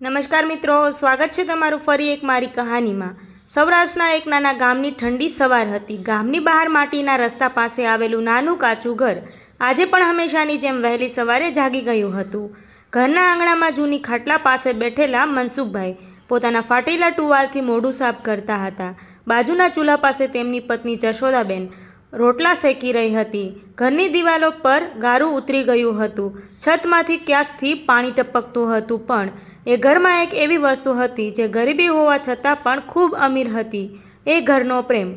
નમસ્કાર મિત્રો, સ્વાગત છે તમારું ફરી એક મારી કહાનીમાં। સૌરાષ્ટ્રના એક નાના ગામની ઠંડી સવાર હતી। ગામની બહાર માટીના રસ્તા પાસે આવેલું નાનું કાચું ઘર આજે પણ હંમેશાની જેમ વહેલી સવારે જાગી ગયું હતું। ઘરના આંગણામાં જૂની ખાટલા પાસે બેઠેલા મનસુખભાઈ પોતાના ફાટેલા ટુવાલથી મોઢું સાફ કરતા હતા। બાજુના ચૂલા પાસે તેમની પત્ની જશોદાબેન રોટલા શેકી રહી હતી। ઘરની દિવાલો પર ગારું ઉતરી ગયું હતું, છતમાંથી ક્યાંકથી પાણી ટપકતું હતું, પણ એ ઘરમાં એક એવી વસ્તુ હતી જે ગરીબી હોવા છતાં પણ ખૂબ અમીર હતી, એ ઘરનો પ્રેમ।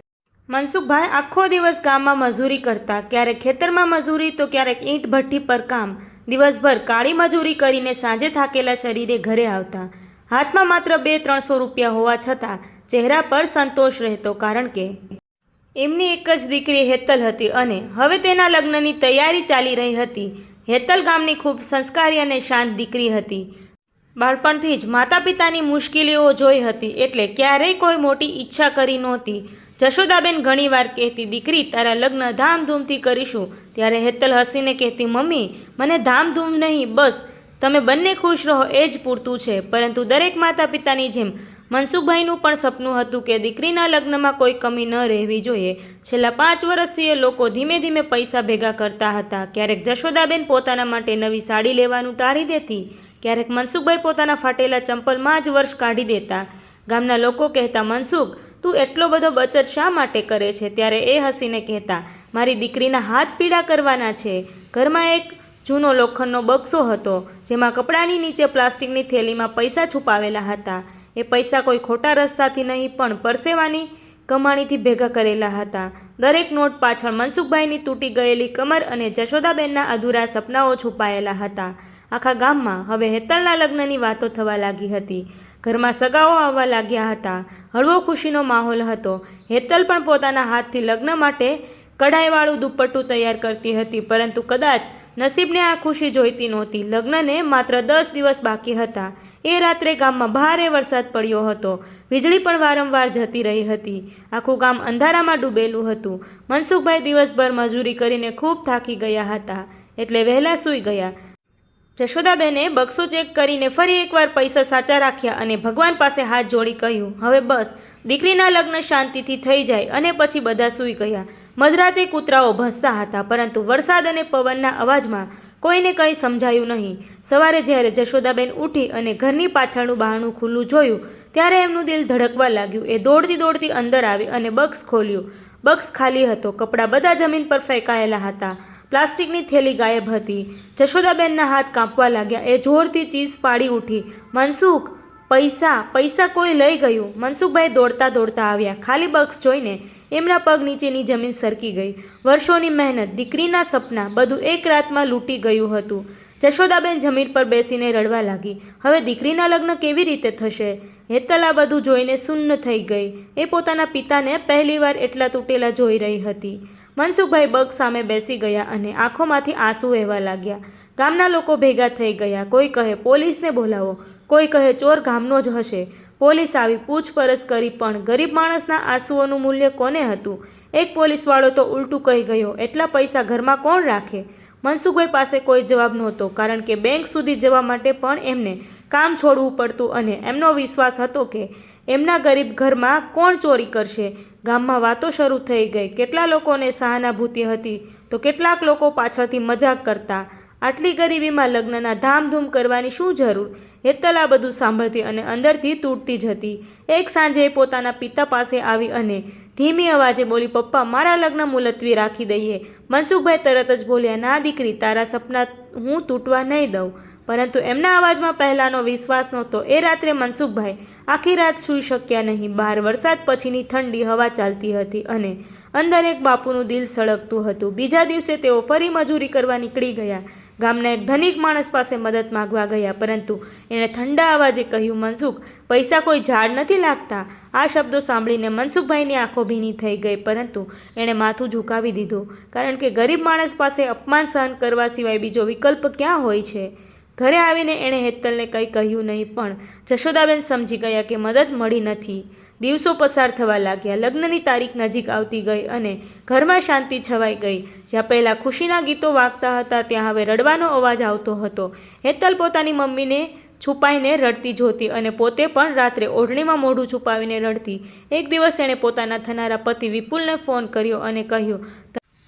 મનસુખભાઈ આખો દિવસ ગામમાં મજૂરી કરતા, ક્યારેક ખેતરમાં મજૂરી તો ક્યારેક ઈંટ ભઠ્ઠી પર કામ। દિવસભર કાળી મજૂરી કરીને સાંજે થાકેલા શરીરે ઘરે આવતા। હાથમાં માત્ર 200-300 રૂપિયા હોવા છતાં ચહેરા પર સંતોષ રહેતો, કારણ કે એમની એક જ દીકરી હેતલ હતી અને હવે તેના લગ્નની તૈયારી ચાલી રહી હતી। હેતલ ગામની ખૂબ સંસ્કારી અને શાંત દીકરી હતી। બાળપણથી જ માતા પિતાની મુશ્કેલીઓ જોઈ હતી, એટલે ક્યારેય કોઈ મોટી ઈચ્છા કરી નહોતી। જશોદાબેન ઘણીવાર કહેતી, દીકરી તારા લગ્ન ધામધૂમથી કરીશું, ત્યારે હેતલ હસીને કહેતી, મમ્મી મને ધામધૂમ નહીં, બસ તમે બંને ખુશ રહો એ જ પૂરતું છે। પરંતુ દરેક માતા પિતાની જેમ મનસુખભાઈનું પણ સપનું હતું કે દીકરીના લગ્નમાં કોઈ કમી ન રહેવી જોઈએ। છેલ્લા 5 વર્ષથી એ લોકો ધીમે ધીમે પૈસા ભેગા કરતા હતા। ક્યારેક જશોદાબેન પોતાના માટે નવી સાડી લેવાનું ટાળી દેતી, ક્યારેક મનસુખભાઈ પોતાના ફાટેલા ચંપલમાં જ વર્ષ કાઢી દેતા। ગામના લોકો કહેતા, મનસુખ તું એટલો બધો બચત શા માટે કરે છે? ત્યારે એ હસીને કહેતા, મારી દીકરીના હાથ પીડા કરવાના છે। ઘરમાં એક જૂનો લોખંડનો બક્સો હતો, જેમાં કપડાની નીચે પ્લાસ્ટિકની થેલીમાં પૈસા છુપાવેલા હતા। એ પૈસા કોઈ ખોટા રસ્તાથી નહીં, પણ પરસેવાની કમાણીથી ભેગા કરેલા હતા। દરેક નોટ પાછળ મનસુખભાઈની તૂટી ગયેલી કમર અને જશોદાબેનના અધૂરા સપનાઓ છુપાયેલા હતા। આખા ગામમાં હવે હેતલના લગ્નની વાતો થવા લાગી હતી। ઘરમાં સગાઓ આવવા લાગ્યા હતા। હળવો ખુશીનો માહોલ હતો। હેતલ પણ પોતાના હાથથી લગ્ન માટે કઢાઈવાળું દુપટ્ટું તૈયાર કરતી હતી, પરંતુ કદાચ નસીબને આ ખુશી જોઈતી નહોતી। લગ્નને માત્ર 10 દિવસ બાકી હતા। એ રાત્રે ગામમાં ભારે વરસાદ પડ્યો હતો, વીજળી પણ વારંવાર જતી રહી હતી। આખું ગામ અંધારામાં ડૂબેલું હતું। મનસુખભાઈ દિવસભર મજૂરી કરીને ખૂબ થાકી ગયા હતા, એટલે વહેલા સૂઈ ગયા। જશોદાબેને બક્સો ચેક કરીને ફરી એકવાર પૈસા સાચા રાખ્યા અને ભગવાન પાસે હાથ જોડી કહ્યું, હવે બસ દીકરીના લગ્ન શાંતિથી થઈ જાય। અને પછી બધા સૂઈ ગયા। મધરાતે કૂતરાઓ ભસતા હતા, પરંતુ વરસાદ અને પવનના અવાજમાં કોઈને કંઈ સમજાયું નહીં। સવારે જ્યારે જશોદાબેન ઉઠી અને ઘરની પાછળનું બહારણું ખુલ્લું જોયું, ત્યારે એમનું દિલ ધડકવા લાગ્યું। એ દોડતી અંદર આવી અને બક્સ ખોલ્યું। બક્સ ખાલી હતો, કપડાં બધા જમીન પર ફેંકાયેલા હતા, પ્લાસ્ટિકની થેલી ગાયબ હતી। જશોદાબેનના હાથ કાંપવા લાગ્યા। એ જોરથી ચીસ પાડી ઉઠી, મનસુખ પૈસા કોઈ લઈ ગયું। મનસુખભાઈ દોડતા આવ્યા। ખાલી બક્સ જોઈને એમના પગ નીચેની જમીન સરકી ગઈ। વર્ષોની મહેનત, દીકરીના સપના, બધું એક રાતમાં લૂંટી ગયું હતું। જશોદાબેન જમીન પર બેસીને રડવા લાગી। હવે દીકરીના લગ્ન કેવી રીતે થશે? હેતલ આ બધું જોઈને સુન્ન થઈ ગઈ। એ પોતાના પિતાને પહેલીવાર એટલા તૂટેલા જોઈ રહી હતી। મનસુખભાઈ બગ સામે બેસી ગયા અને આંખોમાંથી આંસુ વહેવા લાગ્યા। ગામના લોકો ભેગા થઈ ગયા। કોઈ કહે પોલીસને બોલાવો, કોઈ કહે ચોર ગામનો જ હશે। પોલીસ આવી, પૂછપરછ કરી, પણ ગરીબ માણસના આંસુઓનું મૂલ્ય કોને હતું? એક પોલીસવાળો તો ઉલટું કહી ગયો, એટલા પૈસા ઘરમાં કોણ રાખે? મનસુખભાઈ પાસે કોઈ જવાબ નહોતો, કારણ કે બેંક સુધી જવા માટે પણ એમને કામ છોડવું પડતું અને એમનો વિશ્વાસ હતો કે એમના ગરીબ ઘરમાં કોણ ચોરી કરશે। ગામમાં વાતો શરૂ થઈ ગઈ। કેટલા લોકોને સહાનુભૂતિ હતી તો કેટલાક લોકો પાછળથી મજાક કરતા, આટલી ગરીબીમાં લગ્નના ધામધૂમ કરવાની શું જરૂર? હેતલ આ બધું સાંભળતી અને અંદરથી તૂટતી જ હતી। એક સાંજે એ પોતાના પિતા પાસે આવી અને ધીમી અવાજે બોલી, પપ્પા મારા લગ્ન મુલતવી રાખી દઈએ? મનસુખભાઈ તરત જ બોલ્યા, ના દીકરી, તારા સપના હું તૂટવા નહીં દઉં। પરંતુ એમના અવાજમાં પહેલાંનો વિશ્વાસ નહોતો। એ રાત્રે મનસુખભાઈ આખી રાત સૂઈ શક્યા નહીં। બહાર વરસાદ પછીની ઠંડી હવા ચાલતી હતી અને અંદર એક બાપુનું દિલ સળગતું હતું। બીજા દિવસે તેઓ ફરી મજૂરી કરવા નીકળી ગયા। ગામના એક ધનિક માણસ પાસે મદદ માગવા ગયા, પરંતુ એણે ઠંડા અવાજે કહ્યું, મનસુખ પૈસા કોઈ ઝાડ નથી લાગતા। આ શબ્દો સાંભળીને મનસુખભાઈની આંખો ભીની થઈ ગઈ, પરંતુ એણે માથું ઝુકાવી દીધું, કારણ કે ગરીબ માણસ પાસે અપમાન સહન કરવા સિવાય બીજો વિકલ્પ ક્યાં હોય છે? ઘરે આવીને એણે હેતલને કંઈ કહ્યું નહીં, પણ જશોદાબેન સમજી ગયા કે મદદ મળી નથી। દિવસો પસાર થવા લાગ્યા। લગ્નની તારીખ નજીક આવતી ગઈ અને ઘરમાં શાંતિ છવાઈ ગઈ। જ્યાં પહેલાં ખુશીના ગીતો વાગતા હતા, ત્યાં હવે રડવાનો અવાજ આવતો હતો। હેતલ પોતાની મમ્મીને છુપાઈને રડતી જોતી અને પોતે પણ રાત્રે ઓઢણીમાં મોઢું છુપાવીને રડતી. એક દિવસ એણે પોતાના થનારા પતિ વિપુલને ફોન કર્યો અને કહ્યું,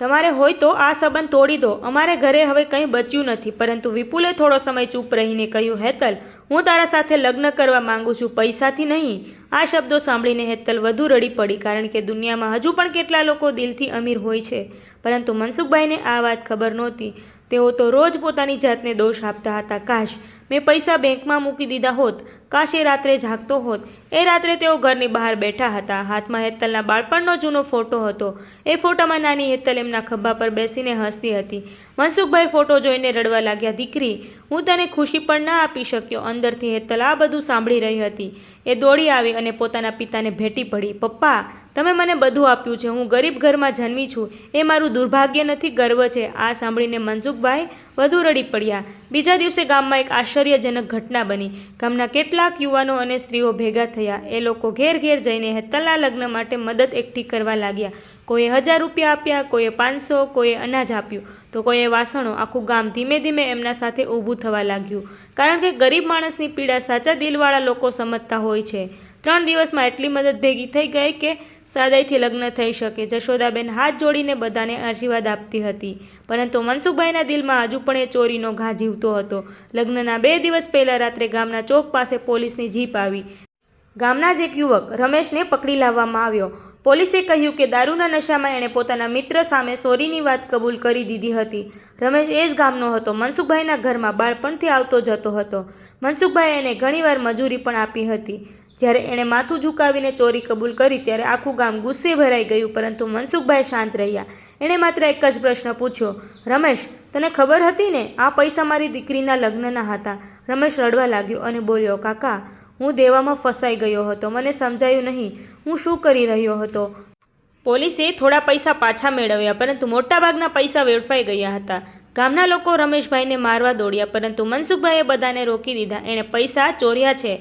તમારે હોય તો આ સંબંધ તોડી દો, અમારે ઘરે હવે કંઈ બચ્યું નથી. પરંતુ વિપુલે થોડો સમય ચૂપ રહીને કહ્યું, હેતલ, હું તારા સાથે લગ્ન કરવા માંગુ છું, પૈસાથી નહીં. આ શબ્દો સાંભળીને હેતલ વધુ રડી પડી, કારણ કે દુનિયામાં હજુ પણ કેટલા લોકો દિલથી અમીર હોય છે. પરંતુ મનસુખભાઈને આ વાત ખબર નહોતી. તેઓ તો રોજ પોતાની જાતને દોષ આપતા હતા. કાશ મેં પૈસા બેંકમાં મૂકી દીધા હોત, કાશ એ રાત્રે જાગતો હોત. એ રાત્રે તેઓ ઘરની બહાર બેઠા હતા. હાથમાં હેતલના બાળપણનો જૂનો ફોટો હતો. એ ફોટામાં નાની હેતલ એમના ખભા પર બેસીને હસતી હતી. મનસુખભાઈ ફોટો જોઈને રડવા લાગ્યા. દીકરી, હું તને ખુશી પણ ના આપી શક્યો. અંદરથી હેતલ આ બધું સાંભળી રહી હતી. એ દોડી આવી અને પોતાના પિતાને ભેટી પડી. પપ્પા, તમે મને બધું આપ્યું છે. હું ગરીબ ઘરમાં જન્મી છું. એ મારું દુર્ભાગ્ય નથી, ગર્વ છે. આ સાંભળીને મનસુખભાઈ વધુ રડી પડ્યા. બીજા દિવસે ગામમાં એક આશ્ચર્યજનક ઘટના બની. ગામના કેટલાક યુવાનો અને સ્ત્રીઓ ભેગા થયા. એ લોકો ઘેર ઘેર જઈને હેતલના લગ્ન માટે મદદ એકઠી કરવા લાગ્યા. કોઈએ 1000 રૂપિયા આપ્યા, કોઈએ 500, કોઈએ અનાજ આપ્યું, તો કોઈએ વાસણો. આખું ગામ ધીમે ધીમે એમના સાથે ઊભું થવા લાગ્યું, કારણ કે ગરીબ માણસની પીડા સાચા દિલવાળા લોકો સમજતા હોય છે. 3 દિવસમાં એટલી મદદ ભેગી થઈ ગઈ કે સાદાઈથી લગ્ન થઈ શકે. જશોદાબેન હાથ જોડીને બધાને આશીર્વાદ આપતી હતી, પરંતુ મનસુખભાઈના દિલમાં હજુ પણ એ ચોરીનો ઘા જીવતો હતો. લગ્નના 2 દિવસ પહેલાં રાત્રે ગામના ચોક પાસે પોલીસની જીપ આવી. ગામના જ એક યુવક રમેશને પકડી લાવવામાં આવ્યો. પોલીસે કહ્યું કે દારૂના નશામાં એણે પોતાના મિત્ર સામે સોરીની વાત કબૂલ કરી દીધી હતી. રમેશ એ જ ગામનો હતો. મનસુખભાઈના ઘરમાં બાળપણથી આવતો જતો હતો. મનસુખભાઈએ એને ઘણીવાર મજૂરી પણ આપી હતી. જ્યારે એણે માથું ઝુકાવીને ચોરી કબૂલ કરી ત્યારે આખું ગામ ગુસ્સે ભરાઈ ગયું, પરંતુ મનસુખભાઈ શાંત રહ્યા. એણે માત્ર એક જ પ્રશ્ન પૂછ્યો, રમેશ, તને ખબર હતી ને આ પૈસા મારી દીકરીના લગ્નના હતા? રમેશ રડવા લાગ્યો અને બોલ્યો, કાકા, હું દેવામાં ફસાઈ ગયો હતો. મને સમજાયું નહીં હું શું કરી રહ્યો હતો. પોલીસે થોડા પૈસા પાછા મેળવ્યા, પરંતુ મોટાભાગના પૈસા વેડફાઈ ગયા હતા. ગામના લોકો રમેશભાઈને મારવા દોડ્યા, પરંતુ મનસુખભાઈએ બધાને રોકી દીધા. એણે પૈસા ચોર્યા છે,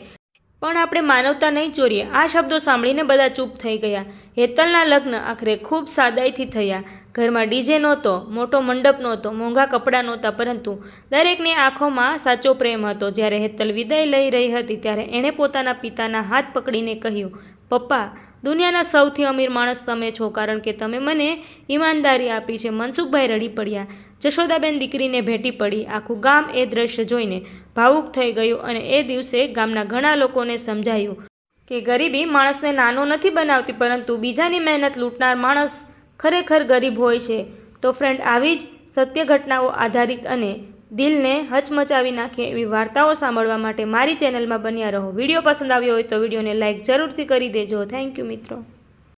પણ આપણે માનવતા નહીં ચોરીએ. આ શબ્દો સાંભળીને બધા ચૂપ થઈ ગયા. હેતલના લગ્ન આખરે ખૂબ સાદાઈથી થયા. ઘરમાં ડીજે નહોતો, મોટો મંડપ નહોતો, મોંઘા કપડાં નહોતા, પરંતુ દરેકની આંખોમાં સાચો પ્રેમ હતો. જ્યારે હેતલ વિદાય લઈ રહી હતી ત્યારે એણે પોતાના પિતાના હાથ પકડીને કહ્યું, પપ્પા, દુનિયાના સૌથી અમીર માણસ તમે છો, કારણ કે તમે મને ઈમાનદારી આપી છે. મનસુખભાઈ રડી પડ્યા. જશોદાબેન દીકરીને ભેટી પડી. આખું ગામ એ દ્રશ્ય જોઈને ભાવુક થઈ ગયું અને એ દિવસે ગામના ઘણા લોકોને સમજાયું કે ગરીબી માણસને નાનો નથી બનાવતી, પરંતુ બીજાની મહેનત લૂંટનાર માણસ ખરેખર ગરીબ હોય છે. તો ફ્રેન્ડ, આવી જ સત્ય ઘટનાઓ આધારિત અને દિલને હચમચાવી નાખે એવી વાર્તાઓ સાંભળવા માટે મારી ચેનલમાં બન્યા રહો. વિડીયો પસંદ આવ્યો હોય તો વિડીયોને લાઇક જરૂરથી કરી દેજો. થેન્ક યુ મિત્રો.